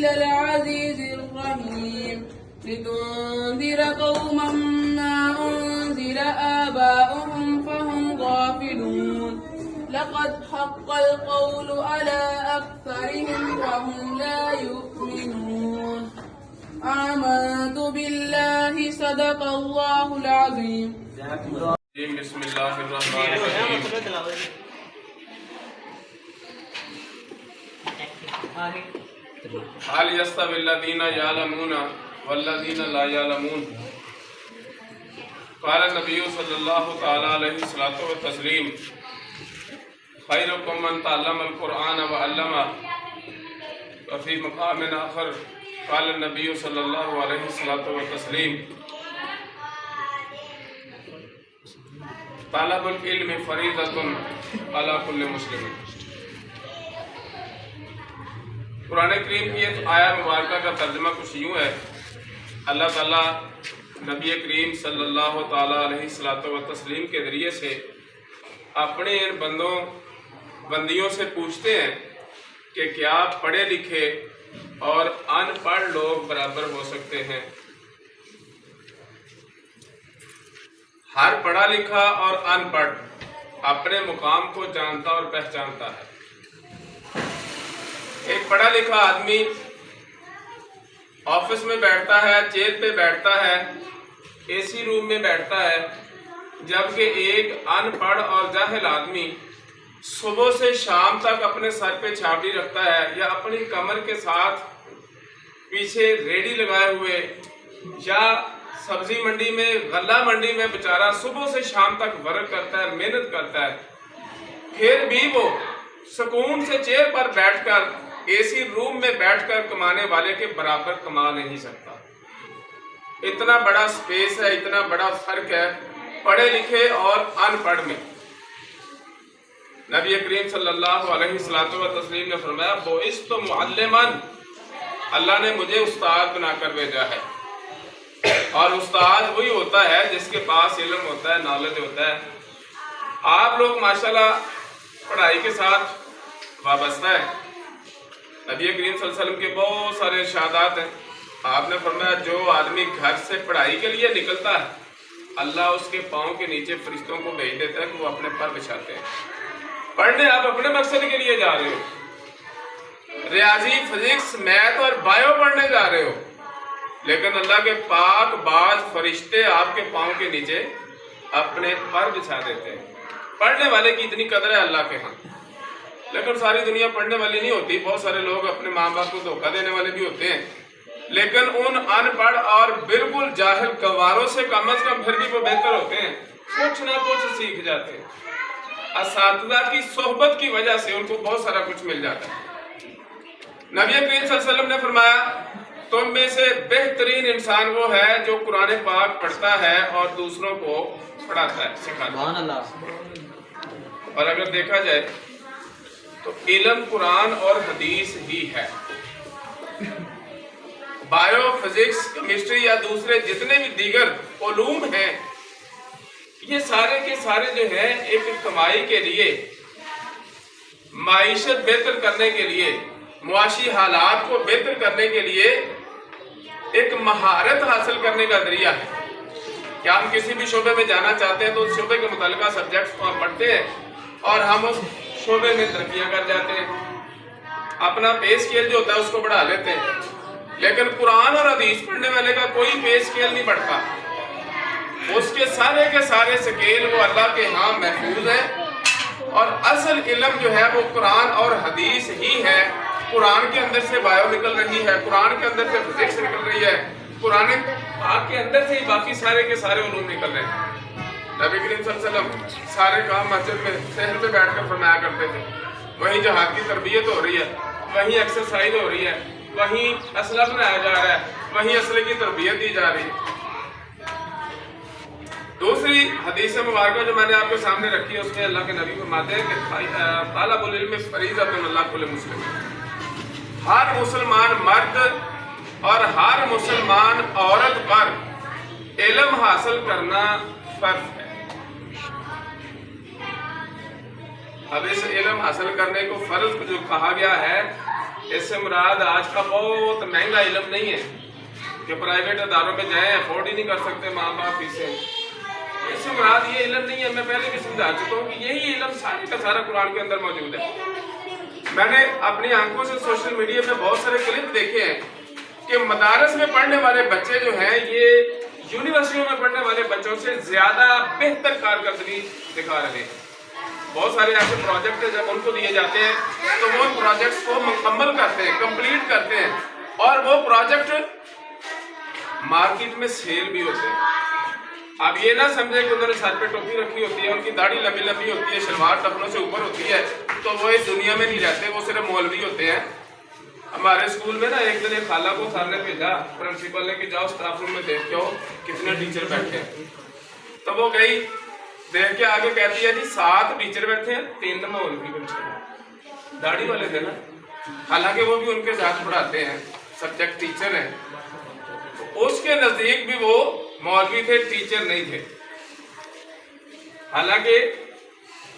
تنزيل العزيز الرحيم لتنذر قوما ما أنزل آباؤهم فهم غافلون لقد حق القول على أكثرهم وهم لا يؤمنون آمنت بالله صدق الله العظيم. بسم اللہ الرحمن الرحیم. هل يستوي الذين يعلمون والذين لا يعلمون؟ قال النبي صلی اللہ تعالی علیہ الصلوۃ والتسلیم خیرکم من تعلم القرآن وعلمہ. وفي مقام آخر قال النبي صلی اللہ علیہ الصلوۃ والتسلیم طلب العلم فریضۃ علی کل مسلم. قرآن کریم کی ایک آیہ مبارکہ کا ترجمہ کچھ یوں ہے. اللہ تعالیٰ نبی کریم صلی اللہ تعالیٰ علیہ وسلم کے ذریعے سے اپنے ان بندیوں سے پوچھتے ہیں کہ کیا پڑھے لکھے اور ان پڑھ لوگ برابر ہو سکتے ہیں؟ ہر پڑھا لکھا اور ان پڑھ اپنے مقام کو جانتا اور پہچانتا ہے. ایک پڑھا لکھا آدمی آفس میں بیٹھتا ہے، چیئر پہ بیٹھتا ہے، اے سی روم میں بیٹھتا ہے، جبکہ ایک ان پڑھ اور جاہل آدمی صبح سے شام تک اپنے سر پہ چھاپڑی رکھتا ہے یا اپنی کمر کے ساتھ پیچھے ریڑھی لگائے ہوئے یا سبزی منڈی میں غلہ منڈی میں بیچارہ صبح سے شام تک ورک کرتا ہے، محنت کرتا ہے، پھر بھی وہ سکون سے چیئر پر بیٹھ کر اے سی روم میں بیٹھ کر کمانے والے کے برابر کما نہیں سکتا. اتنا بڑا سپیس ہے، اتنا بڑا فرق ہے پڑھے لکھے اور ان پڑھ میں. نبی کریم صلی اللہ علیہ وسلم نے فرمایا بعثت معلما، اللہ نے مجھے استاد بنا کر بھیجا ہے. اور استاد وہی ہوتا ہے جس کے پاس علم ہوتا ہے، نالج ہوتا ہے. آپ لوگ ماشاءاللہ پڑھائی کے ساتھ وابستہ ہے. نبی کریم صلی اللہ علیہ وسلم کے بہت سارے ارشادات ہیں. آپ نے فرمایا جو آدمی گھر سے پڑھائی کے لیے نکلتا ہے اللہ اس کے پاؤں کے نیچے فرشتوں کو بھیج دیتا ہے کہ وہ اپنے پر بچھاتے ہیں. پڑھنے آپ اپنے مقصد کے لیے جا رہے ہو، ریاضی، فزکس، میتھ اور بایو پڑھنے جا رہے ہو، لیکن اللہ کے پاک باز فرشتے آپ کے پاؤں کے نیچے اپنے پر بچھا دیتے ہیں. پڑھنے والے کی اتنی قدر ہے اللہ کے ہاں. لیکن ساری دنیا پڑھنے والی نہیں ہوتی. بہت سارے لوگ اپنے ماں باپ کو دھوکہ دینے والے بھی ہوتے ہیں، لیکن ان ان پڑھ اور بالکل جاہل گواروں سے کم از کم پھر بھی وہ بہتر ہوتے ہیں، کچھ نہ کچھ سیکھ جاتے ہیں. اساتذہ کی صحبت کی وجہ سے ان کو بہت سارا کچھ مل جاتا ہے. نبی کریم صلی اللہ علیہ وسلم نے فرمایا تم میں سے بہترین انسان وہ ہے جو قرآن پاک پڑھتا ہے اور دوسروں کو پڑھاتا ہے، سکھاتا ہے. اور اگر دیکھا جائے تو علم قرآن اور حدیث ہی ہے. بایو، فزکس، کیمسٹری یا دوسرے جتنے بھی دیگر علوم ہیں یہ سارے کے سارے جو ہیں ایک کمائی کے لیے، معیشت بہتر کرنے کے لیے، معاشی حالات کو بہتر کرنے کے لیے ایک مہارت حاصل کرنے کا ذریعہ ہے. کیا ہم کسی بھی شعبے میں جانا چاہتے ہیں تو اس شعبے کے متعلقہ سبجیکٹس کو ہم پڑھتے ہیں اور ہم اس شعبے میں ترقیاں کر جاتے ہیں، اپنا پے اسکیل جو ہوتا ہے اس کو بڑھا لیتے ہیں. لیکن قرآن اور حدیث پڑھنے والے کا کوئی پے اسکیل نہیں بڑھتا. اس کے سارے سکیل وہ اللہ کے ہاں محفوظ ہیں اور اصل علم جو ہے وہ قرآن اور حدیث ہی ہے. قرآن کے اندر سے بایو نکل رہی ہے، قرآن کے اندر سے فزکس نکل رہی ہے، قرآن پاک کے اندر سے ہی باقی سارے کے سارے علوم نکل رہے ہیں. نبی کریم صلی اللہ علیہ وسلم سارے کام مسجد میں صحن پہ بیٹھ کر فرمایا کرتے تھے. وہیں جہاد کی تربیت ہو رہی ہے، وہیں ایکسرسائز ہو رہی ہے، وہیں اسلحہ بنایا جا رہا ہے، وہیں اسلحے کی تربیت دی جا رہی ہے. دوسری حدیث مبارکہ جو میں نے آپ کے سامنے رکھی ہے اس میں اللہ کے نبی فرماتے ہیں کہ طالب العلم فریضۃ علی کل مسلم. ہر مسلمان مرد اور ہر مسلمان عورت پر علم حاصل کرنا فرض ہے. اب اس علم حاصل کرنے کو فرض جو کہا گیا ہے اس سے مراد آج کا بہت مہنگا علم نہیں ہے کہ پرائیویٹ اداروں میں جائیں، افورڈ ہی نہیں کر سکتے ماں باپ فیسیں. اس سے مراد یہ علم نہیں ہے. میں پہلے بھی سمجھا چکا ہوں کہ یہی علم سارے کا سارا قرآن کے اندر موجود ہے. میں نے اپنی آنکھوں سے سوشل میڈیا پہ بہت سارے کلپ دیکھے ہیں کہ مدارس میں پڑھنے والے بچے جو ہیں یہ یونیورسٹیوں میں پڑھنے والے بچوں سے زیادہ بہتر کارکردگی دکھا رہے ہیں. بہت سارے ایسے پروجیکٹ ہیں جب ان کو دیے جاتے ہیں تو وہ ان پروجیکٹس کو مکمل کرتے ہیں، کمپلیٹ کرتے ہیں، اور وہ پروجیکٹ مارکیٹ میں سیل بھی ہوتے ہیں. اب یہ نہ سمجھے کہ انہوں نے سر پہ ٹوپی رکھی ہوتی ہے، ان کی داڑھی لمبی لمبی ہوتی ہے، شلوار ٹخنوں سے اوپر ہوتی ہے، تو وہ اس دنیا میں نہیں رہتے، وہ صرف مولوی ہوتے ہیں. ہمارے اسکول میں نا ایک دن ایک خالہ کو سر نے بھیجا پرنسپل نے کہ جاؤ اسٹاف روم میں دیکھ کے آؤ کتنے ٹیچر بیٹھے ہیں. تو وہ گئی، دیکھ کے آگے کہتی ہے جی 7 ٹیچر بیٹھے ہیں، 3 مولوی بیٹھے ہیں. داڑھی والے تھے نا، حالانکہ وہ بھی ان کے ساتھ پڑھاتے ہیں، سبجیکٹ ٹیچر ہیں. اس کے نزدیک بھی وہ مولوی تھے، ٹیچر نہیں تھے. حالانکہ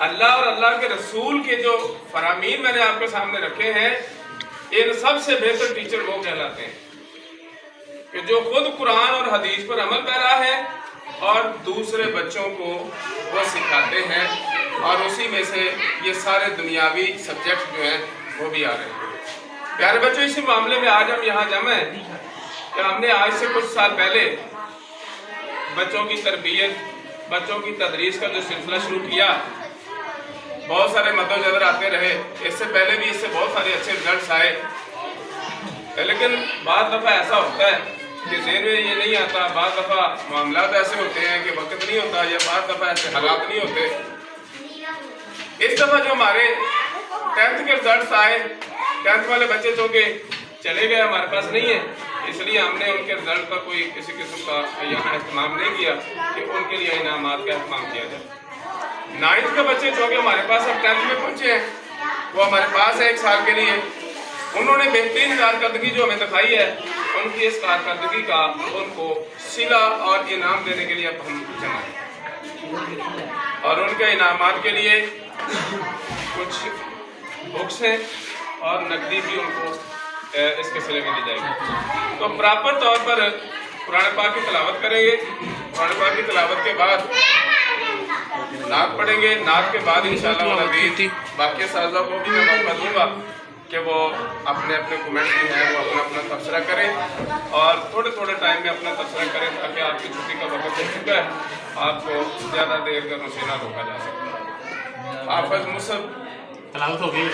اللہ اور اللہ کے رسول کے جو فرامین میں نے آپ کے سامنے رکھے ہیں، ان سب سے بہتر ٹیچر وہ کہلاتے ہیں کہ جو خود قرآن اور حدیث پر عمل پیرا ہے اور دوسرے بچوں کو وہ سکھاتے ہیں، اور اسی میں سے یہ سارے دنیاوی سبجیکٹ جو ہیں وہ بھی آ رہے ہیں. پیارے بچوں، اسی معاملے میں آج ہم یہاں جمع ہیں کہ ہم نے آج سے کچھ سال پہلے بچوں کی تربیت، بچوں کی تدریس کا جو سلسلہ شروع کیا. بہت سارے مد و نظر آتے رہے، اس سے پہلے بھی اس سے بہت سارے اچھے رزلٹس آئے، لیکن بعض دفعہ ایسا ہوتا ہے کہ ذہن میں یہ نہیں آتا، بعض دفعہ معاملات ایسے ہوتے ہیں کہ وقت نہیں ہوتا، یا بعض دفعہ ایسے حالات نہیں ہوتے. اس دفعہ جو ہمارے 10th کے رزلٹس آئے، 10th والے بچے چونکہ چلے گئے، ہمارے پاس نہیں ہے، اس لیے ہم نے ان کے رزلٹ کا کوئی کسی قسم کا یہاں اہتمام نہیں کیا کہ ان کے لیے انعامات کا اہتمام کیا جائے. 9th کے بچے چونکہ ہمارے پاس اب 10th میں پہنچے ہیں، وہ ہمارے پاس ہے 1 سال کے لیے. انہوں نے بہترین کارکردگی جو ہمیں دکھائی ہے، ان کی اس کارکردگی کا ان کو صلہ اور انعام دینے کے لیے اب ہم جمع ہیں، اور ان کے انعامات کے لیے کچھ بکس ہیں اور نقدی بھی ان کو اس کے صلے میں دی جائے گی. تو پراپر طور پر قرآن پاک کی تلاوت کریں گے. قرآن پاک کی تلاوت کے بعد نعت پڑھیں گے. نعت کے بعد انشاءاللہ باقی اساتذہ کو بھی میں موقع دوں گا کہ وہ اپنے اپنے کمنٹس جو ہیں وہ اپنا اپنا تبصرہ کریں، اور تھوڑے تھوڑے ٹائم میں اپنا تبصرہ کریں تاکہ آپ کی چھٹی کا وقت ہو چکا ہے، آپ کو زیادہ دیر کرنے سے نہ روکا جا سکے. حافظ مصعب تلاوت ہو گئی ہے.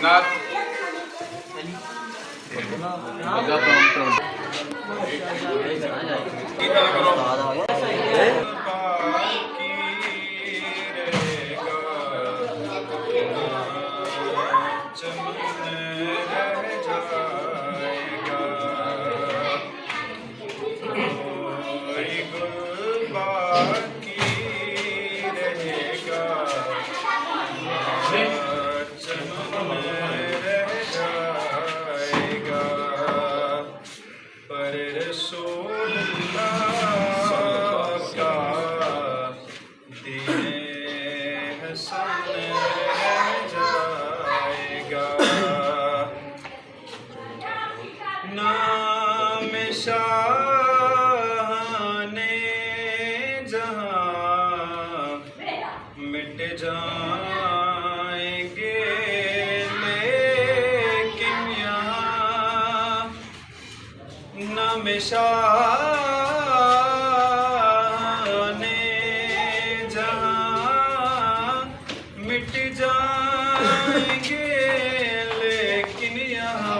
نعت مٹ جائیں گے لیکن یہاں نام شاہ جہاں مٹ جائیں گے لیکن یہاں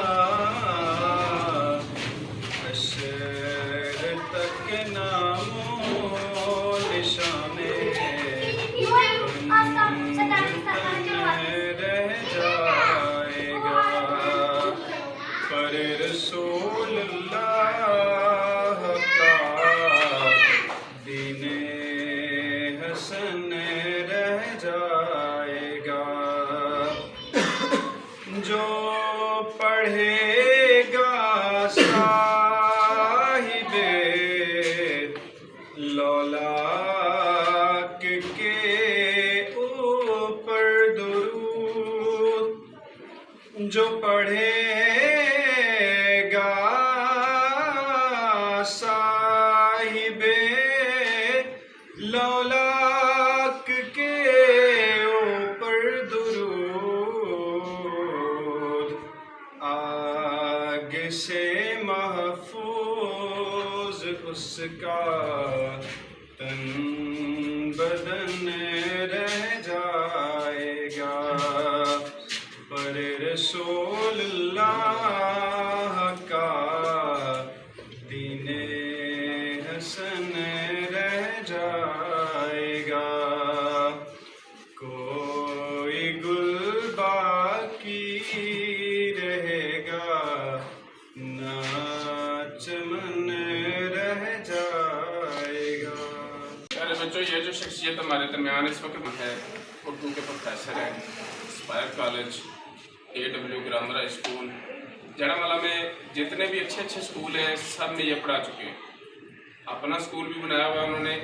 حشر تک نام و نشانے رہ جائے گا. پر رسول اللہ کا دین حسن رہ جائے گا. جو پڑھے گا صاحب لولاک کے اوپر درود، آگ سے محفوظ اس کا تن بدن رہ جائے گا، پر رسول اللہ کا دین حسن رہ جائے گا، کوئی گل باقی رہے گا نہ چمن رہ جائے گا۔ پیارے بچوں، یہ جو شخصیت ہمارے درمیان اس وقت ہے، اردو کے پروفیسر ہیں، Aspire college, AW grammar school جڑامالہ میں جتنے بھی اچھے اچھے اسکول ہیں سب میں یہ پڑھا چکے ہیں۔ اپنا اسکول بھی بنایا ہوا ہے انہوں نے،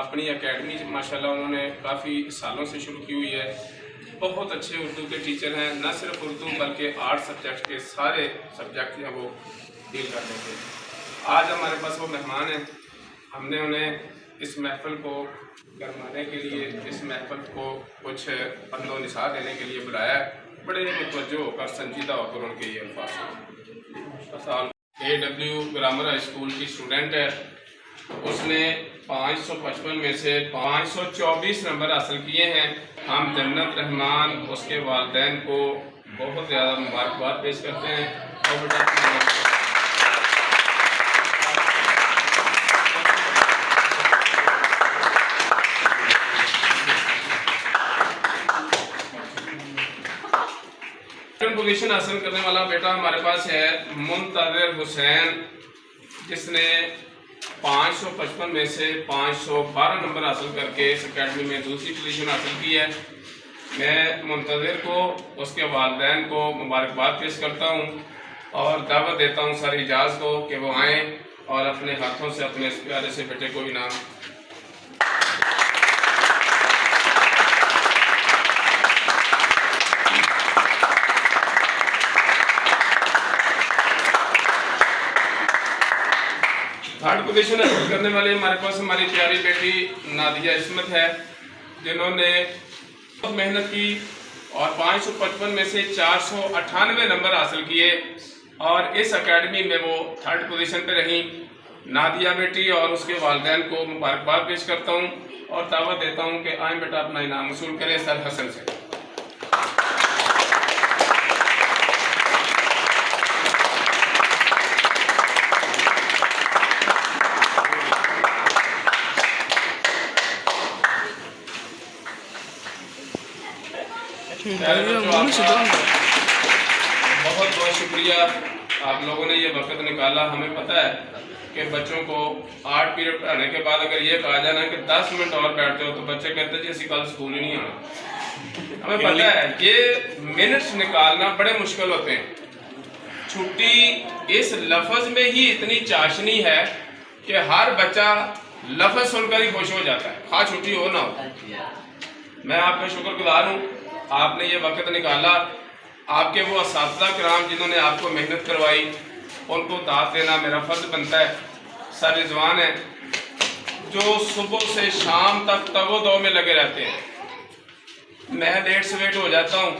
اپنی اکیڈمی ماشاءاللہ انہوں نے کافی سالوں سے شروع کی ہوئی ہے۔ بہت اچھے اردو کے ٹیچر ہیں، نہ صرف اردو بلکہ آرٹ سبجیکٹ کے سارے سبجیکٹ ہیں وہ ڈیل کرتے ہیں۔ آج ہمارے پاس وہ مہمان ہیں، ہم نے انہیں اس محفل کو گرمانے کے لیے، اس محفل کو کچھ پند و نصیحت دینے کے لیے بلایا ہے۔ بڑے متوجہ ہو کر، سنجیدہ ہو کر ان کے یہ الفاظ ہیں۔ AW گرامر اسکول کی اسٹوڈنٹ ہے، اس نے 555 میں سے 524 نمبر حاصل کیے ہیں۔ ہم جنت رحمان اس کے والدین کو بہت زیادہ مبارکباد پیش کرتے ہیں۔ اور بیٹا پوزیشن حاصل کرنے والا بیٹا ہمارے پاس ہے منتظر حسین، جس نے 555 میں سے 512 نمبر حاصل کر کے اس اکیڈمی میں دوسری پوزیشن حاصل کی ہے۔ میں منتظر کو، اس کے والدین کو مبارکباد پیش کرتا ہوں اور دعوت دیتا ہوں سارے اجاز کو کہ وہ آئیں اور اپنے ہاتھوں سے اپنے اس پیارے سے بیٹے کو انعام۔ تھرڈ پوزیشن حاصل کرنے والے ہمارے پاس ہماری پیاری بیٹی نادیہ عصمت ہے، جنہوں نے بہت محنت کی اور 555 میں سے 498 نمبر حاصل کیے اور اس اکیڈمی میں وہ تھرڈ پوزیشن پہ رہیں۔ نادیہ بیٹی اور اس کے والدین کو مبارکباد پیش کرتا ہوں اور دعوت دیتا ہوں کہ آئیں بیٹا اپنا انعام وصول کریں سر حسن سے۔ بہت بہت شکریہ آپ لوگوں نے یہ وقت نکالا۔ ہمیں پتہ ہے کہ بچوں کو 8 پیریڈ پڑھانے کے بعد اگر یہ کہا جانا کہ 10 منٹ اور بیٹھتے ہو تو بچے کہتے ہیں جی اسی کل اسکول ہی نہیں آنا۔ ہمیں پتہ ہے یہ منٹس نکالنا بڑے مشکل ہوتے ہیں۔ چھٹی اس لفظ میں ہی اتنی چاشنی ہے کہ ہر بچہ لفظ سن کر ہی خوش ہو جاتا ہے، خواہ چھٹی ہو نہ ہو۔ میں آپ کا شکر گزار ہوں، آپ نے یہ وقت نکالا۔ آپ کے وہ اساتذہ کرام جنہوں نے آپ کو محنت کروائی، ان کو داد دینا میرا فرض بنتا ہے۔ سر رضوان ہیں جو صبح سے شام تک تگ و دو میں لگے رہتے ہیں، میں لیٹ سویٹ ہو جاتا ہوں،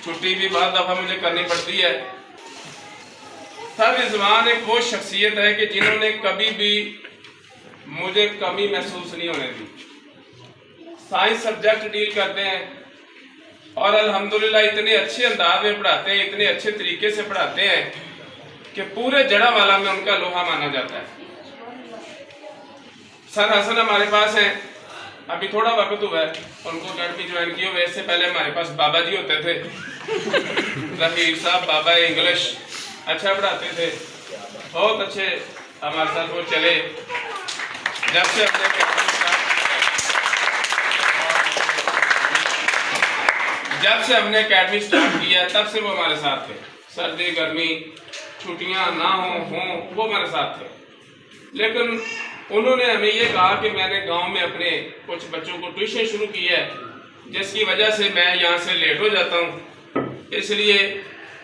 چھٹی بھی بعض دفعہ مجھے کرنی پڑتی ہے۔ سر رضوان ایک وہ شخصیت ہے کہ جنہوں نے کبھی بھی مجھے کمی محسوس نہیں ہونے دی۔ سائنس سبجیکٹ ڈیل کرتے ہیں اور الحمدللہ اتنے اچھے انداز میں پڑھاتے ہیں، اتنے اچھے طریقے سے پڑھاتے ہیں کہ پورے جڑامالہ میں ان کا لوہا مانا جاتا ہے۔ سر حسن ہمارے پاس ہیں، ابھی تھوڑا وقت ہوا ہے ان کو اکیڈمی جوائن کی ہوئے، اس سے پہلے ہمارے پاس بابا جی ہوتے تھے، ظہیر صاحب بابا انگلش اچھا پڑھاتے تھے، بہت اچھے ہمارے ساتھ وہ چلے۔ جب سے ہم نے اکیڈمی سٹارٹ کیا تب سے وہ ہمارے ساتھ تھے، سردی گرمی چھٹیاں نہ ہوں وہ ہمارے ساتھ تھے۔ لیکن انہوں نے ہمیں یہ کہا کہ میں نے گاؤں میں اپنے کچھ بچوں کو ٹیوشن شروع کی ہے، جس کی وجہ سے میں یہاں سے لیٹ ہو جاتا ہوں، اس لیے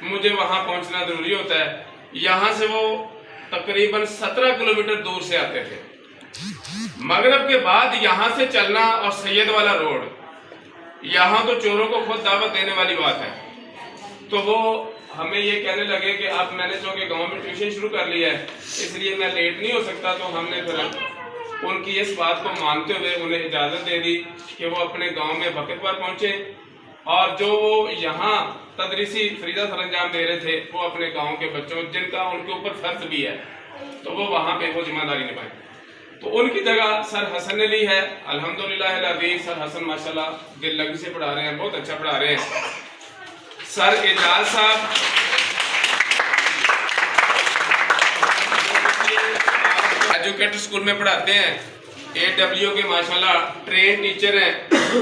مجھے وہاں پہنچنا ضروری ہوتا ہے۔ یہاں سے وہ تقریباً 17 کلومیٹر دور سے آتے تھے۔ مغرب کے بعد یہاں سے چلنا اور سید والا روڈ، یہاں تو چوروں کو خود دعوت دینے والی بات ہے، تو وہ ہمیں یہ کہنے لگے کہ اب میں نے چونکہ گاؤں میں ٹیوشن شروع کر لی ہے اس لیے میں لیٹ نہیں ہو سکتا، تو ہم نے پھر ان کی اس بات کو مانتے ہوئے انہیں اجازت دے دی کہ وہ اپنے گاؤں میں وقت پر پہنچے، اور جو وہ یہاں تدریسی فریضہ سر انجام دے رہے تھے وہ اپنے گاؤں کے بچوں جن کا ان کے اوپر فرض بھی ہے تو وہ وہاں پہ وہ ذمہ داری نبھائیں۔ تو ان کی جگہ سر حسن نے لی ہے، الحمدللہ العزیز۔ سر حسن ماشاءاللہ دل لگی سے پڑھا رہے ہیں، بہت اچھا پڑھا رہے ہیں۔ سر اعجاز صاحب ایجوکیٹر اسکول میں پڑھاتے ہیں، AW کے ماشاءاللہ ٹرین ٹیچر ہیں،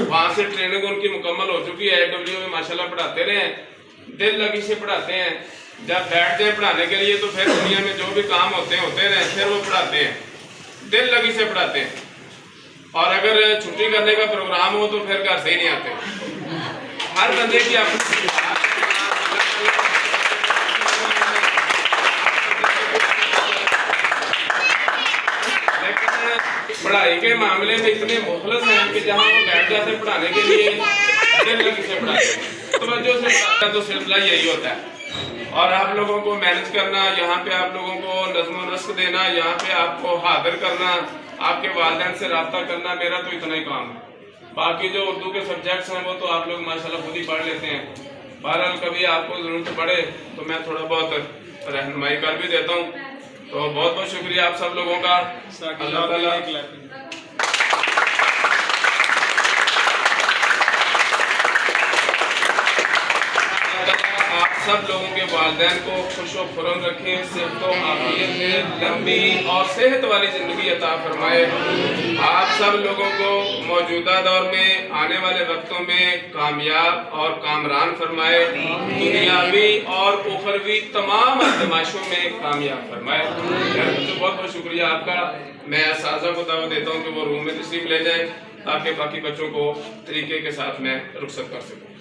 وہاں سے ٹریننگ ان کی مکمل ہو چکی ہے، AW میں ماشاءاللہ پڑھاتے رہے ہیں، دل لگی سے پڑھاتے ہیں۔ جب بیٹھ جائیں پڑھانے کے لیے تو پھر دنیا میں جو بھی کام ہوتے رہے پھر وہ پڑھاتے ہیں، دل لگی سے پڑھاتے ہیں، اور اگر چھٹی کرنے کا پروگرام ہو تو پھر گھر سے ہی نہیں آتے۔ ہر بندے کی اپنی پڑھائی کے معاملے میں اتنے مخلص ہیں کہ جہاں وہ بیٹھ جاتے ہیں پڑھانے کے لیے دل لگی سے پڑھاتے ہیں، توجہ سے پڑھاتے تو سلسلہ یہی ہوتا ہے۔ اور آپ لوگوں کو مینج کرنا، یہاں پہ آپ لوگوں کو نظم و نسق دینا، یہاں پہ آپ کو حاضر کرنا، آپ کے والدین سے رابطہ کرنا، میرا تو اتنا ہی کام ہے۔ باقی جو اردو کے سبجیکٹس ہیں وہ تو آپ لوگ ماشاءاللہ خود ہی پڑھ لیتے ہیں، بہرحال کبھی آپ کو ضرورت پڑے تو میں تھوڑا بہت رہنمائی کر بھی دیتا ہوں۔ تو بہت بہت شکریہ آپ سب لوگوں کا، اللہ تعالیٰ آپ سب لوگوں کے والدین کو خوش و خرم رکھیں، صحت و عافیت میں لمبی اور صحت والی زندگی عطا فرمائے۔ آپ سب لوگوں کو موجودہ دور میں آنے والے وقتوں میں کامیاب اور کامران فرمائے، دنیاوی اور اخروی تمام آزمائشوں میں کامیاب فرمائے۔ بہت بہت شکریہ آپ کا۔ میں اساتذہ کو دعوت دیتا ہوں کہ وہ روم میں تشریف لے جائیں تاکہ باقی بچوں کو طریقے کے ساتھ میں رخصت کر سکوں۔